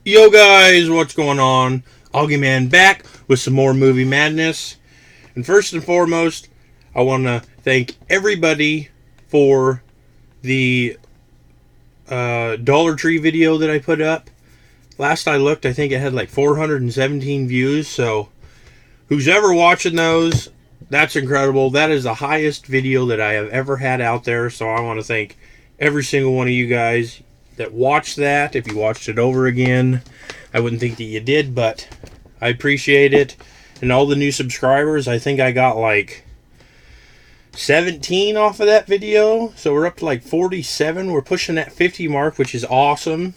Yo guys, what's going on? Augie Man back with some more movie madness. And first and foremost, I want to thank everybody for the Dollar Tree video that I put up. Last I looked, I think it had like 417 views. So who's ever watching those, that's incredible. That is the highest video that I have ever had out there. So I want to thank every single one of you guys that watched that. If you watched it over again, I wouldn't think that you did, but I appreciate it. And all the new subscribers, I think I got like 17 off of that video, so we're up to like 47. We're pushing that 50 mark, which is awesome.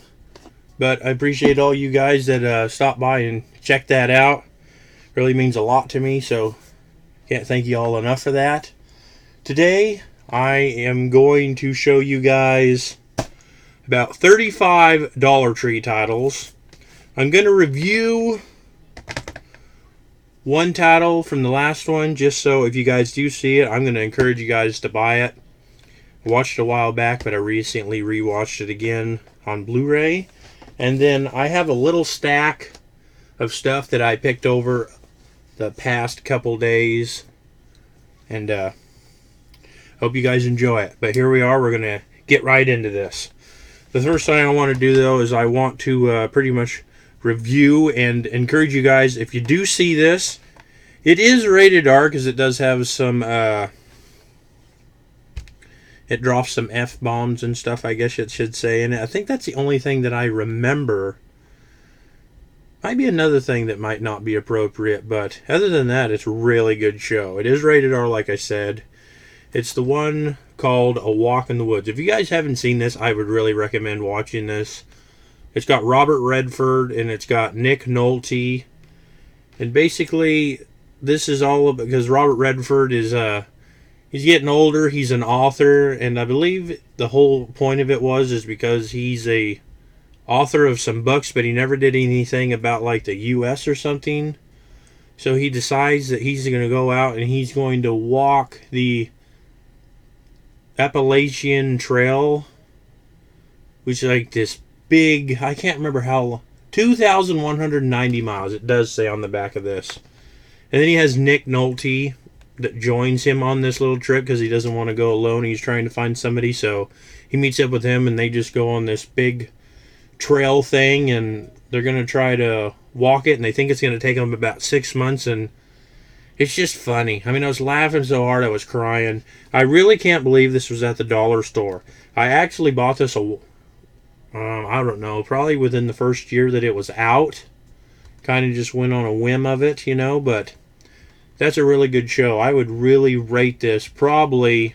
But I appreciate all you guys that stopped by and checked that out. Really means a lot to me, so can't thank you all enough for that. Today I am going to show you guys about 35 Dollar Tree titles. I'm going to review one title from the last one, just so if you guys do see it, I'm going to encourage you guys to buy it. I watched it a while back, but I recently rewatched it again on Blu-ray. And then I have a little stack of stuff that I picked over the past couple days. And hope you guys enjoy it. But here we are, we're going to get right into this. The first thing I want to do, though, is I want to pretty much review and encourage you guys, if you do see this, it is rated R because it does have some, it drops some F-bombs and stuff, I guess it should say in it. I think that's the only thing that I remember. Might be another thing that might not be appropriate, but other than that, it's a really good show. It is rated R, like I said. It's the one called A Walk in the Woods. If you guys haven't seen this, I would really recommend watching this. It's got Robert Redford and it's got Nick Nolte. And basically, this is all because Robert Redford is he's getting older. He's an author, and I believe the whole point of it is because he's a author of some books, but he never did anything about like the U.S. or something. So he decides that he's going to go out and he's going to walk the Appalachian Trail, which is like this big, I can't remember how, 2,190 miles it does say on the back of this. And then he has Nick Nolte that joins him on this little trip because he doesn't want to go alone. He's trying to find somebody, so he meets up with him and they just go on this big trail thing, and they're going to try to walk it, and they think it's going to take them about 6 months, and it's just funny. I mean, I was laughing so hard I was crying. I really can't believe this was at the dollar store. I actually bought this, I don't know, probably within the first year that it was out. Kind of just went on a whim of it, you know, but that's a really good show. I would really rate this probably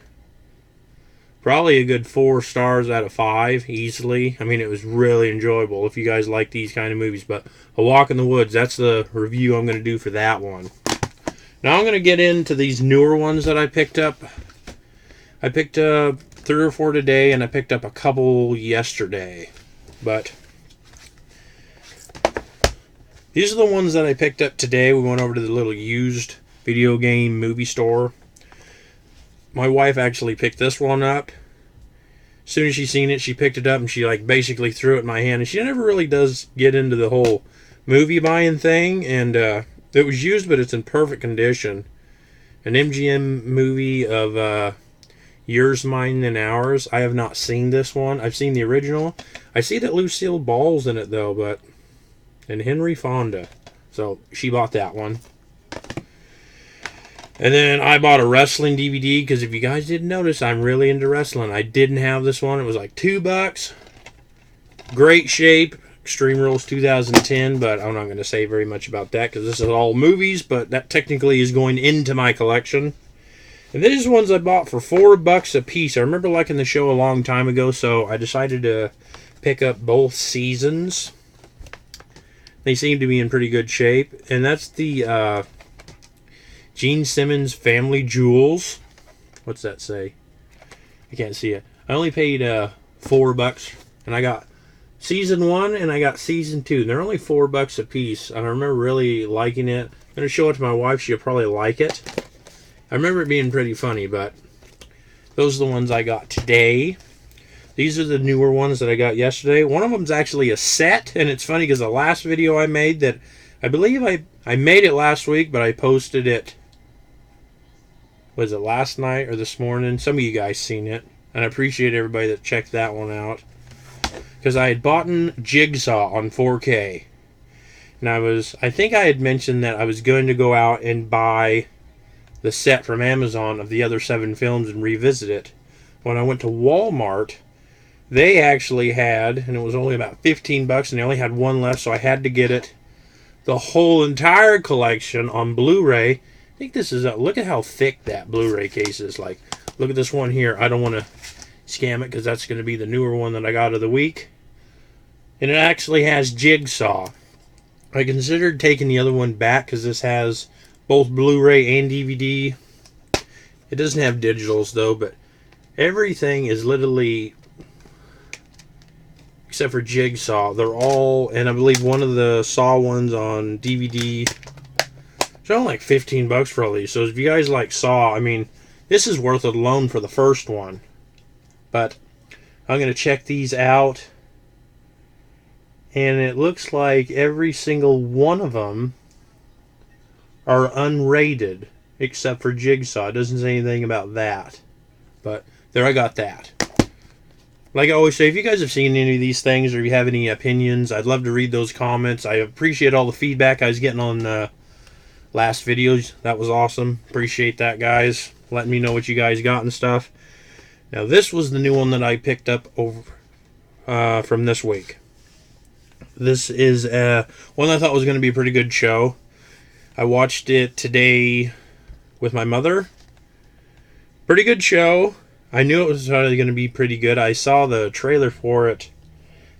a good 4 stars out of 5, easily. I mean, it was really enjoyable if you guys like these kind of movies. But A Walk in the Woods, that's the review I'm going to do for that one. Now I'm going to get into these newer ones that I picked up. I picked up 3 or 4 today, and I picked up a couple yesterday. But these are the ones that I picked up today. We went over to the little used video game movie store. My wife actually picked this one up. As soon as she seen it, she picked it up and she like basically threw it in my hand. And she never really does get into the whole movie buying thing. And it was used, but it's in perfect condition. An MGM movie of Yours, Mine, and Ours. I have not seen this one. I've seen the original. I see that Lucille Ball's in it though, and Henry Fonda. So she bought that one. And then I bought a wrestling DVD because if you guys didn't notice, I'm really into wrestling. I didn't have this one. It was like $2. Great shape. Extreme Rules 2010, but I'm not going to say very much about that because this is all movies, but that technically is going into my collection. And these ones I bought for $4 a piece. I remember liking the show a long time ago, so I decided to pick up both seasons. They seem to be in pretty good shape. And that's the Gene Simmons Family Jewels. What's that say? I can't see it. I only paid $4, and I got Season 1 and I got Season 2. They're only $4 a piece. And I remember really liking it. I'm going to show it to my wife. She'll probably like it. I remember it being pretty funny, but those are the ones I got today. These are the newer ones that I got yesterday. One of them's actually a set, and it's funny because the last video I made that, I believe I made it last week, but I posted it, was it last night or this morning? Some of you guys seen it, and I appreciate everybody that checked that one out. Because I had bought Jigsaw on 4K. And I think I had mentioned that I was going to go out and buy the set from Amazon of the other 7 films and revisit it. When I went to Walmart, they actually had, and it was only about 15 bucks, and they only had one left, so I had to get it. The whole entire collection on Blu-ray. I think this is, look at how thick that Blu-ray case is. Like, look at this one here. I don't want to scam it because that's going to be the newer one that I got of the week. And it actually has Jigsaw. I considered taking the other one back because this has both Blu-ray and DVD. It doesn't have digitals though, but everything is literally, except for Jigsaw, they're all, and I believe one of the Saw ones on DVD. It's only like 15 bucks for all these. So if you guys like Saw, I mean, this is worth it alone for the first one. But I'm going to check these out. And it looks like every single one of them are unrated, except for Jigsaw. It doesn't say anything about that. But there, I got that. Like I always say, if you guys have seen any of these things or you have any opinions, I'd love to read those comments. I appreciate all the feedback I was getting on last videos. That was awesome. Appreciate that, guys. Letting me know what you guys got and stuff. Now, this was the new one that I picked up over from this week. This is one I thought was going to be a pretty good show. I watched it today with my mother. Pretty good show. I knew it was going to be pretty good. I saw the trailer for it.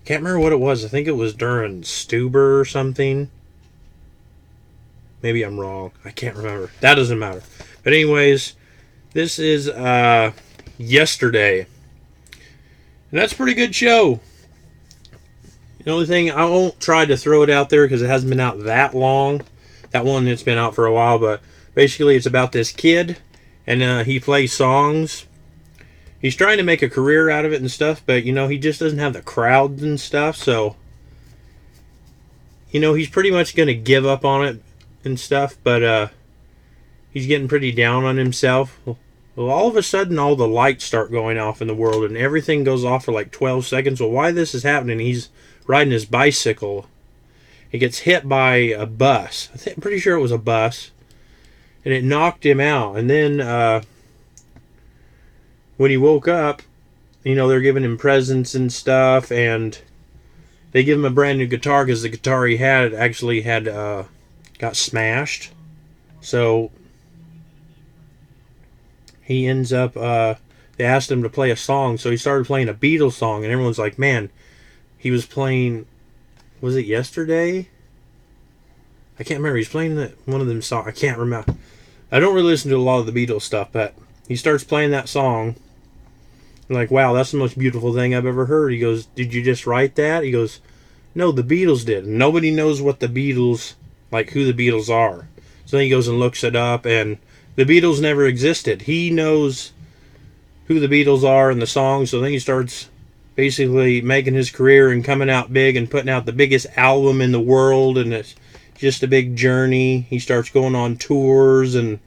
Can't remember what it was. I think it was during Stuber or something. Maybe I'm wrong. I can't remember. That doesn't matter. But anyways, this is yesterday. And that's a pretty good show. The only thing, I won't try to throw it out there because it hasn't been out that long. That one, it's been out for a while, but basically it's about this kid, and he plays songs. He's trying to make a career out of it and stuff, but, he just doesn't have the crowds and stuff, so, he's pretty much going to give up on it and stuff, but he's getting pretty down on himself. Well, all of a sudden, all the lights start going off in the world, and everything goes off for like 12 seconds. Well, why this is happening, he's riding his bicycle. He gets hit by a bus. I'm pretty sure it was a bus. And it knocked him out. And then when he woke up, they're giving him presents and stuff. And they give him a brand new guitar because the guitar he had actually had got smashed. So he ends up, they asked him to play a song. So he started playing a Beatles song. And everyone's like, man, he was playing, was it yesterday? I can't remember. He's playing one of them songs. I can't remember. I don't really listen to a lot of the Beatles stuff, but he starts playing that song. I'm like, wow, that's the most beautiful thing I've ever heard. He goes, did you just write that? He goes, no, the Beatles did. Nobody knows what the Beatles, like who the Beatles are. So then he goes and looks it up, and the Beatles never existed. He knows who the Beatles are and the songs, so then he starts basically making his career and coming out big and putting out the biggest album in the world, and it's just a big journey. He starts going on tours and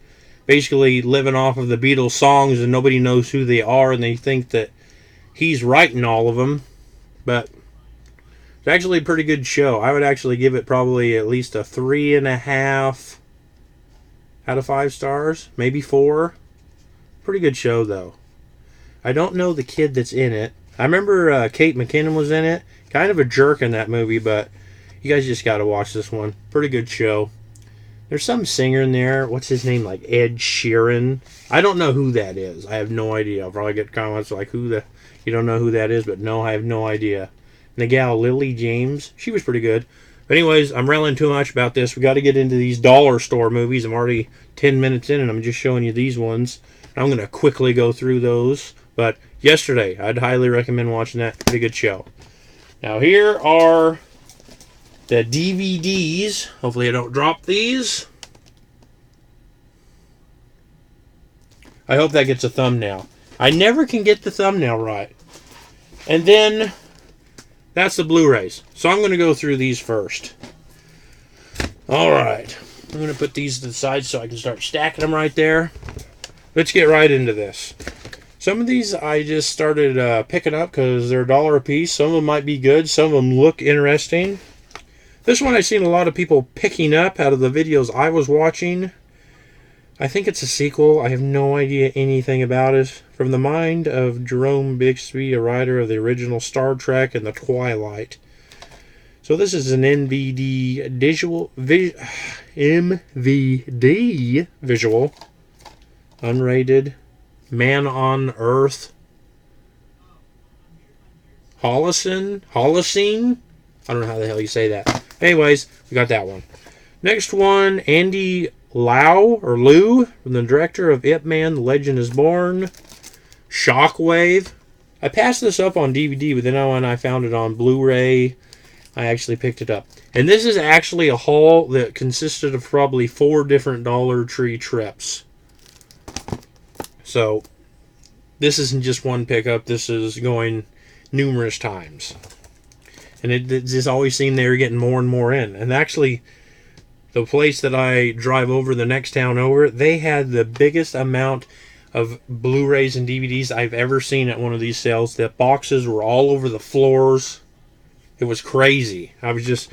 basically living off of the Beatles songs, and nobody knows who they are, and they think that he's writing all of them. But it's actually a pretty good show. I would actually give it probably at least a 3.5 out of 5 stars, maybe 4. Pretty good show though. I don't know the kid that's in it. I remember Kate McKinnon was in it. Kind of a jerk in that movie, but you guys just got to watch this one. Pretty good show. There's some singer in there. What's his name? Like Ed Sheeran. I don't know who that is. I have no idea. I'll probably get comments like, you don't know who that is, but no, I have no idea. And the gal, Lily James, she was pretty good. But anyways, I'm railing too much about this. We got to get into these dollar store movies. I'm already 10 minutes in, and I'm just showing you these ones. I'm going to quickly go through those. But yesterday, I'd highly recommend watching that. Pretty good show. Now here are the DVDs. Hopefully I don't drop these. I hope that gets a thumbnail. I never can get the thumbnail right. And then that's the Blu-rays. So I'm going to go through these first. All right. I'm going to put these to the side so I can start stacking them right there. Let's get right into this. Some of these I just started picking up because they're $1 a piece. Some of them might be good. Some of them look interesting. This one I've seen a lot of people picking up out of the videos I was watching. I think it's a sequel. I have no idea anything about it. From the mind of Jerome Bixby, a writer of the original Star Trek and the Twilight. So this is an MVD visual, unrated, Man on Earth, Holocene. I don't know how the hell you say that. Anyways, we got that one. Next one, Andy Liu, from the director of Ip Man, The Legend is Born. Shockwave. I passed this up on DVD, but then when I found it on Blu-ray, I actually picked it up. And this is actually a haul that consisted of probably 4 different Dollar Tree trips. So, this isn't just one pickup. This is going numerous times. And it just always seemed they were getting more and more in. And actually, the place that I drive over, the next town over, they had the biggest amount of Blu-rays and DVDs I've ever seen at one of these sales. The boxes were all over the floors. It was crazy. I was just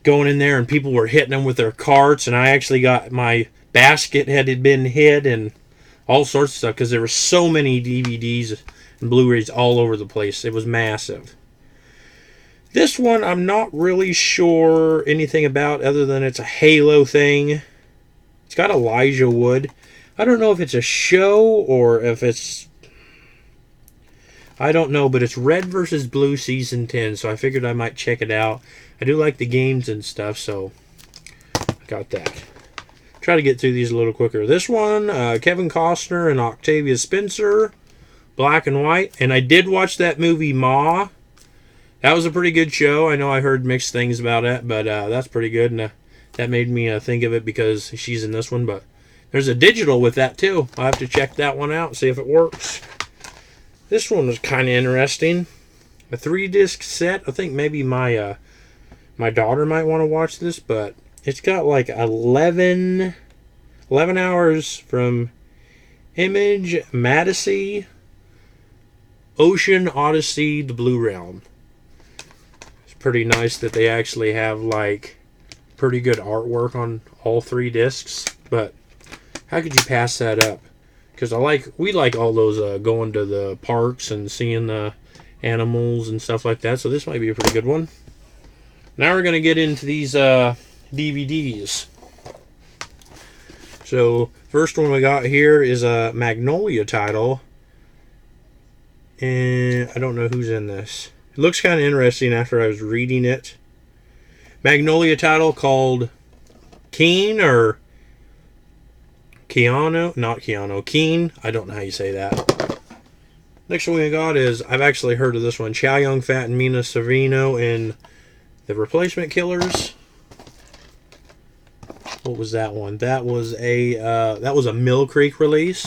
going in there and people were hitting them with their carts, and I actually got my basket had been hit and all sorts of stuff because there were so many DVDs and Blu-rays all over the place. It was massive. This one I'm not really sure anything about other than it's a Halo thing. It's got Elijah Wood. I don't know if it's a show or if it's... I don't know, but it's Red vs. Blue Season 10, so I figured I might check it out. I do like the games and stuff, so I got that. Try to get through these a little quicker. This one, Kevin Costner and Octavia Spencer, black and white. And I did watch that movie, Ma. That was a pretty good show. I know I heard mixed things about it, but that's pretty good. And that made me think of it because she's in this one, but there's a digital with that too. I'll have to check that one out, see if it works. This one was kind of interesting. A 3-disc set. I think maybe my my daughter might want to watch this, but it's got like 11 hours from Image, Madison, Ocean Odyssey, The Blue Realm. It's pretty nice that they actually have like pretty good artwork on all 3 discs, but how could you pass that up? Because we like all those going to the parks and seeing the animals and stuff like that. So this might be a pretty good one. Now we're going to get into these DVDs. So first one we got here is a Magnolia title. And I don't know who's in this. It looks kind of interesting after I was reading it. Magnolia title called Keen or Keanu, not Keanu, Keen. I don't know how you say that. Next one we got is, I've actually heard of this one, Chow Yun-Fat and Mina Sorvino in The Replacement Killers. What was that one? That was a Mill Creek release.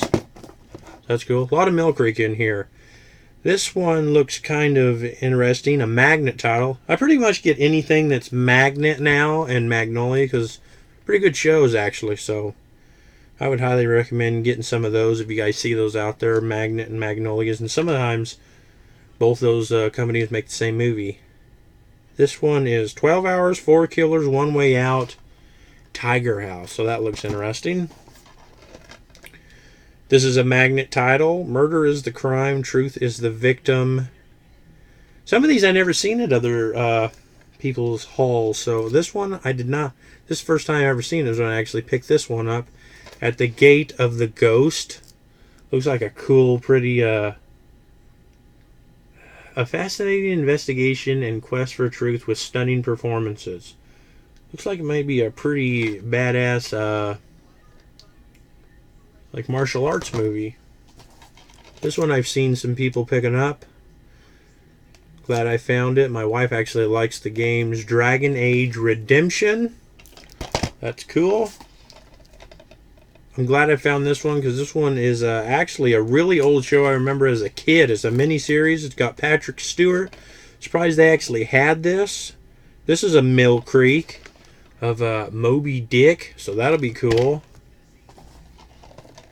That's cool. A lot of Mill Creek in here. This one looks kind of interesting. A Magnet title. I pretty much get anything that's Magnet now and Magnolia because pretty good shows actually, so I would highly recommend getting some of those if you guys see those out there, Magnet and Magnolias. And sometimes both those companies make the same movie. This one is 12 Hours, 4 Killers, One Way Out, Tiger House. So that looks interesting. This is a Magnet title. Murder is the Crime, Truth is the Victim. Some of these I never seen at other people's hauls. So this one I did not. This is the first time I ever seen it was when I actually picked this one up. At the Gate of the Ghost. Looks like a cool, pretty, a fascinating investigation and quest for truth with stunning performances. Looks like it might be a pretty badass, like martial arts movie. This one I've seen some people picking up. Glad I found it. My wife actually likes the games Dragon Age Redemption. That's cool. I'm glad I found this one because this one is actually a really old show I remember as a kid. It's a mini-series. It's got Patrick Stewart. Surprised they actually had this. This is a Mill Creek of Moby Dick, so that'll be cool.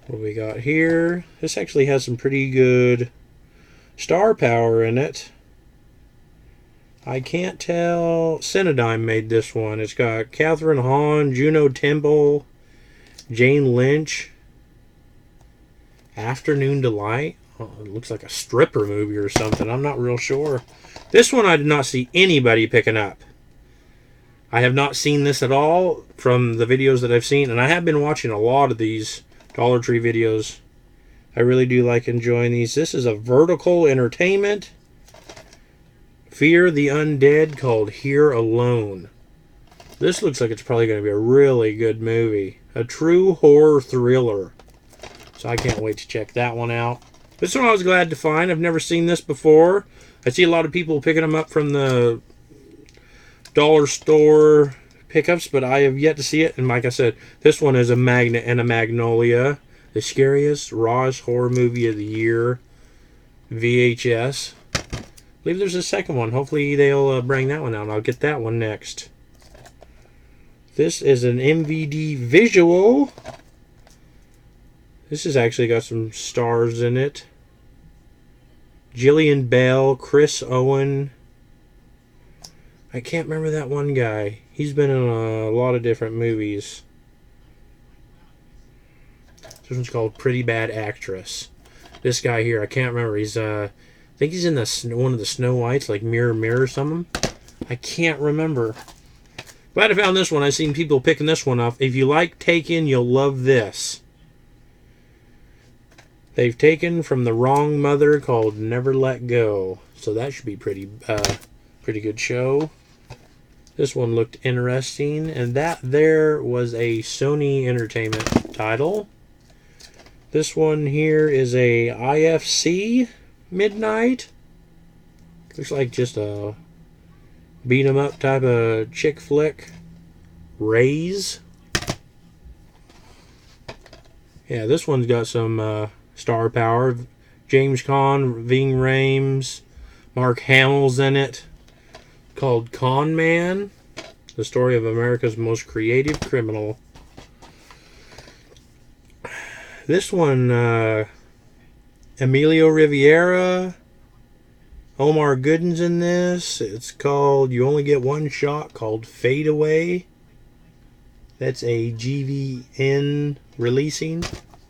What we got here? This actually has some pretty good star power in it. I can't tell. Cinedigm made this one. It's got Catherine Hahn, Juno Temple, Jane Lynch. Afternoon Delight. Oh, it looks like a stripper movie or something. I'm not real sure. This one I did not see anybody picking up. I have not seen this at all from the videos that I've seen, and I have been watching a lot of these Dollar Tree videos. I really do like enjoying these. This is a Vertical Entertainment. Fear the Undead, called Here Alone. This looks like it's probably going to be a really good movie. A true horror thriller. So I can't wait to check that one out. This one I was glad to find. I've never seen this before. I see a lot of people picking them up from the dollar store pickups, but I have yet to see it. And like I said, this one is a Magnet and a Magnolia. The scariest, rawest horror movie of the year. VHS. I believe there's a second one. Hopefully they'll bring that one out. I'll get that one next. This is an MVD visual. This has actually got some stars in it. Jillian Bell, Chris Owen. I can't remember that one guy. He's been in a lot of different movies. This one's called Pretty Bad Actress. This guy here, I can't remember. He's I think he's in one of the Snow Whites, like Mirror Mirror or something. I can't remember. Glad I found this one. I've seen people picking this one up. If you like Taken, you'll love this. They've taken from The Wrong Mother, called Never Let Go. So that should be pretty good show. This one looked interesting. And that there was a Sony Entertainment title. This one here is a IFC Midnight. Looks like just a beat 'em up type of chick flick. Rays. Yeah, this one's got some star power. James Caan, Ving Rhames, Mark Hamill's in it. Called Con Man. The story of America's most creative criminal. This one, Emilio Riviera, Omar Gooden's in this. It's called You Only Get One Shot, called Fade Away. That's a GVN releasing.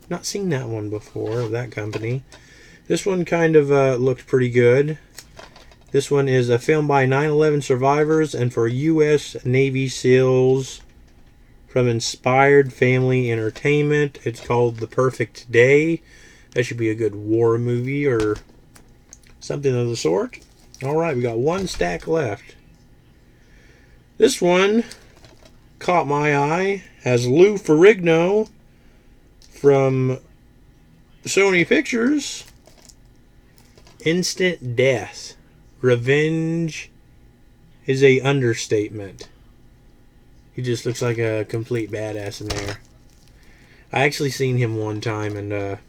Not seen that one before, of that company. This one kind of looked pretty good. This one is a film by 9/11 survivors and for U.S. Navy SEALs from Inspired Family Entertainment. It's called The Perfect Day. That should be a good war movie or something of the sort. Alright, we got one stack left. This one caught my eye. Has Lou Ferrigno from Sony Pictures. Instant Death. Revenge is a understatement. He just looks like a complete badass in there. I actually seen him one time, and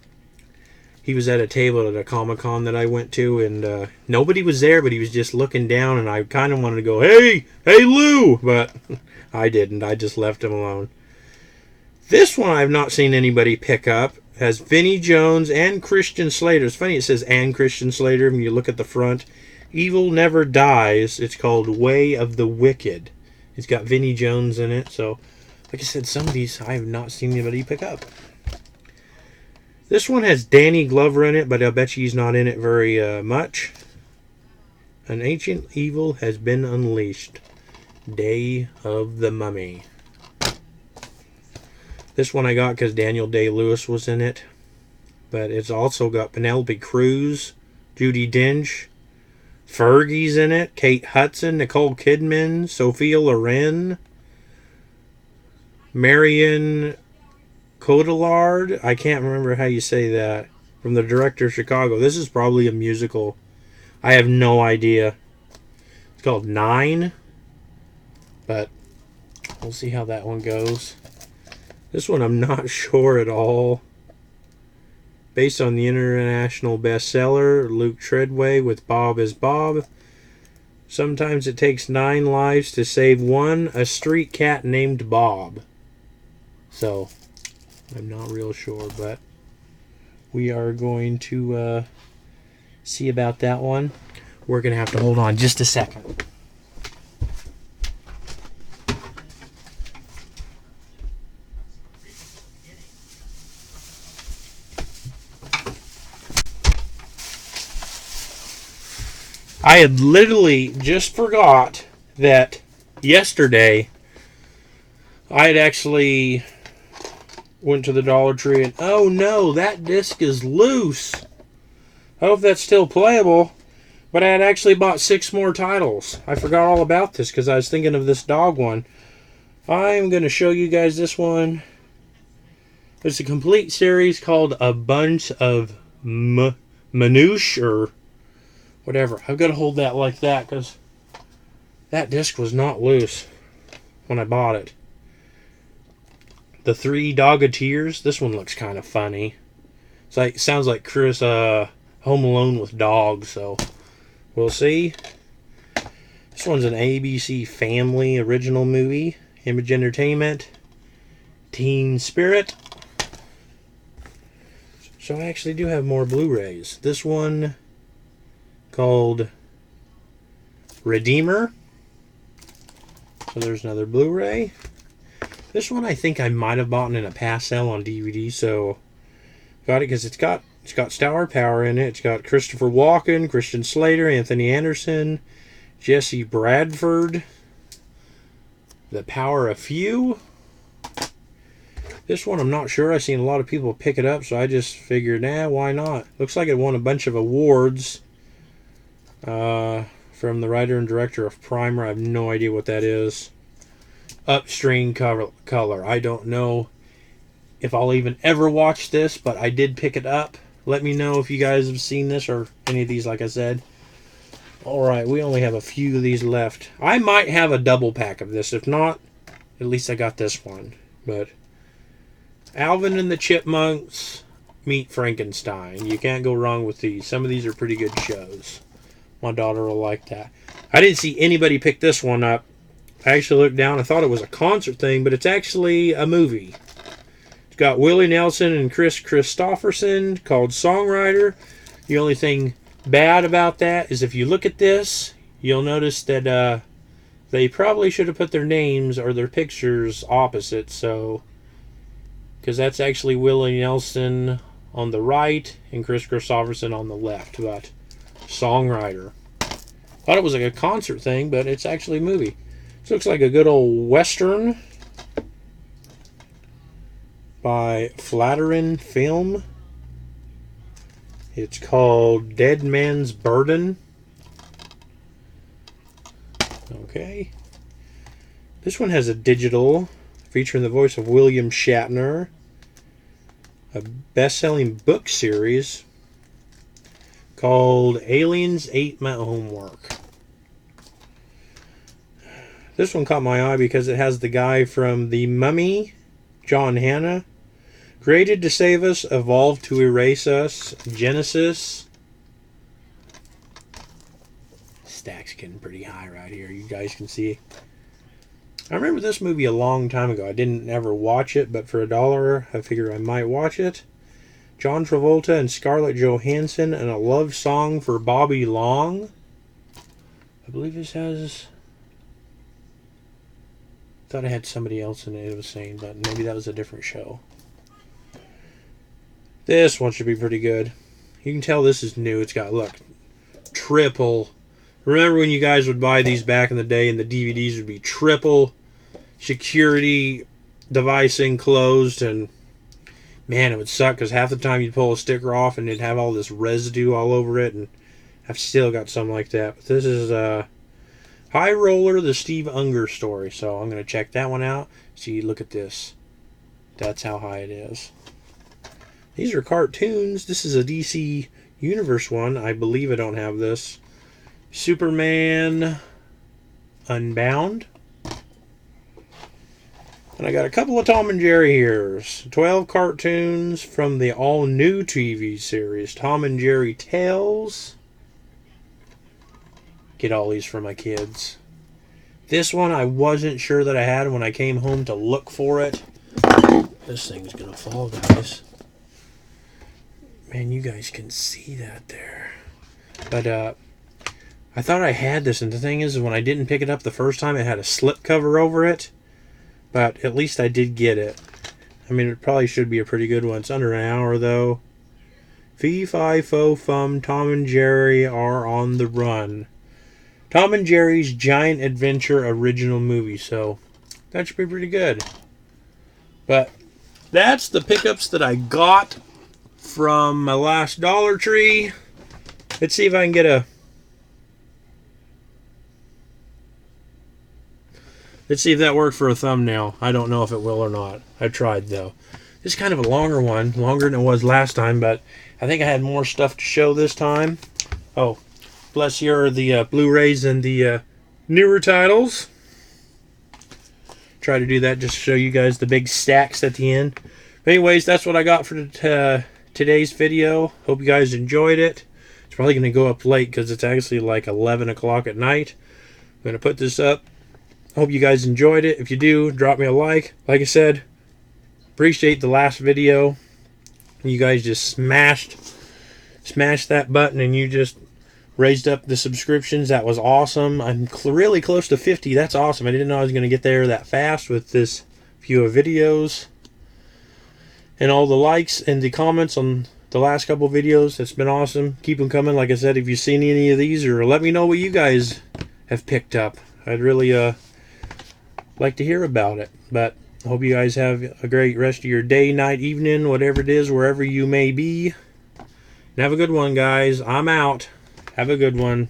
he was at a table at a Comic-Con that I went to, and nobody was there, but he was just looking down, and I kind of wanted to go, hey Lou, but I didn't. I just left him alone. This one I've not seen anybody pick up. Has Vinnie Jones and Christian Slater. It's funny it says and Christian Slater when you look at the front. Evil Never Dies. It's called Way of the Wicked. It's got Vinnie Jones in it. So, like I said, some of these I have not seen anybody pick up. This one has Danny Glover in it, but I bet you he's not in it very much. An ancient evil has been unleashed. Day of the Mummy. This one I got because Daniel Day-Lewis was in it. But it's also got Penelope Cruz, Judi Dench, Fergie's in it, Kate Hudson, Nicole Kidman, Sophia Loren, Marion Cotillard. I can't remember how you say that. From the director of Chicago. This is probably a musical. I have no idea. It's called 9. But we'll see how that one goes. This one I'm not sure at all. Based on the international bestseller Luke Treadway with Bob is Bob. Sometimes it takes 9 lives to save one, a street cat named Bob. So, I'm not real sure, but we are going to see about that one. We're going to have to hold on just a second. I had literally just forgot that yesterday I had actually went to the Dollar Tree and oh no, that disc is loose. I hope that's still playable. But I had actually bought 6 more titles. I forgot all about this because I was thinking of this dog one. I'm going to show you guys this one. It's a complete series called A Bunch of Manouche or whatever. I've got to hold that like that because that disc was not loose when I bought it. The Three Dogateers. This one looks kind of funny. It's like, sounds like Chris Home Alone with dogs, so we'll see. This one's an ABC Family original movie. Image Entertainment. Teen Spirit. So I actually do have more Blu-rays. This one called Redeemer. So there's another Blu-ray. This one I think I might have bought in a past sale on DVD, so got it because it's got Star Power in it. It's got Christopher Walken, Christian Slater, Anthony Anderson, Jesse Bradford, The Power of Few. This one I'm not sure. I've seen a lot of people pick it up, so I just figured, nah, why not? Looks like it won a bunch of awards from the writer and director of Primer. I have no idea what that is. Upstream color. I don't know if I'll even ever watch this, but I did pick it up. Let me know if you guys have seen this or any of these, like I said. Alright, we only have a few of these left. I might have a double pack of this. If not, at least I got this one. But Alvin and the Chipmunks meet Frankenstein. You can't go wrong with these. Some of these are pretty good shows. My daughter will like that. I didn't see anybody pick this one up. I actually looked down. I thought it was a concert thing, but it's actually a movie. It's got Willie Nelson and Chris Christopherson, called Songwriter. The only thing bad about that is if you look at this, you'll notice that they probably should have put their names or their pictures opposite. So, because that's actually Willie Nelson on the right and Chris Christopherson on the left. But Songwriter. Thought it was like a concert thing, but it's actually a movie. This looks like a good old Western by Flatiron Film. It's called Dead Man's Burden. Okay. This one has a digital featuring the voice of William Shatner. A best-selling book series called Aliens Ate My Homework. This one caught my eye because it has the guy from The Mummy, John Hannah. Created to save us, evolved to erase us. Genesis. Stack's getting pretty high right here. You guys can see. I remember this movie a long time ago. I didn't ever watch it, but for $1, I figured I might watch it. John Travolta and Scarlett Johansson and a love song for Bobby Long. I believe this has... thought I had somebody else in it was saying, but maybe that was a different show. This one should be pretty good. You can tell this is new. It's got, look, triple. Remember when you guys would buy these back in the day and the DVDs would be triple security device enclosed, and man, it would suck because half the time you'd pull a sticker off and it'd have all this residue all over it, and I've still got something like that. But this is High Roller, the Steve Unger story. So I'm going to check that one out. See, look at this. That's how high it is. These are cartoons. This is a DC Universe one. I believe I don't have this. Superman Unbound. And I got a couple of Tom and Jerry here. 12 cartoons from the all-new TV series, Tom and Jerry Tales. Get all these for my kids. This one I wasn't sure that I had when I came home to look for it. This thing's gonna fall, guys. Man, you guys can see that there. But I thought I had this, and the thing is, when I didn't pick it up the first time, it had a slip cover over it. But at least I did get it. I mean, it probably should be a pretty good one. It's under an hour, though. Fee, fi, fo, fum, Tom and Jerry are on the run. Tom and Jerry's Giant Adventure original movie. So, that should be pretty good. But, that's the pickups that I got from my last Dollar Tree. Let's see if I can get a... Let's see if that worked for a thumbnail. I don't know if it will or not. I tried, though. This is kind of a longer one. Longer than it was last time, but I think I had more stuff to show this time. Oh, plus here are the Blu-rays and the newer titles. Try to do that just to show you guys the big stacks at the end. But anyways, that's what I got for today's video. Hope you guys enjoyed it. It's probably going to go up late because it's actually like 11 o'clock at night. I'm going to put this up. Hope you guys enjoyed it. If you do, drop me a like. Like I said, appreciate the last video. You guys just smashed that button and you just raised up the subscriptions. That was awesome. I'm really close to 50. That's awesome. I didn't know I was going to get there that fast with this few of videos. And all the likes and the comments on the last couple of videos. That's been awesome. Keep them coming. Like I said, if you've seen any of these, or let me know what you guys have picked up. I'd really like to hear about it. But I hope you guys have a great rest of your day, night, evening, whatever it is, wherever you may be. And have a good one, guys. I'm out. Have a good one.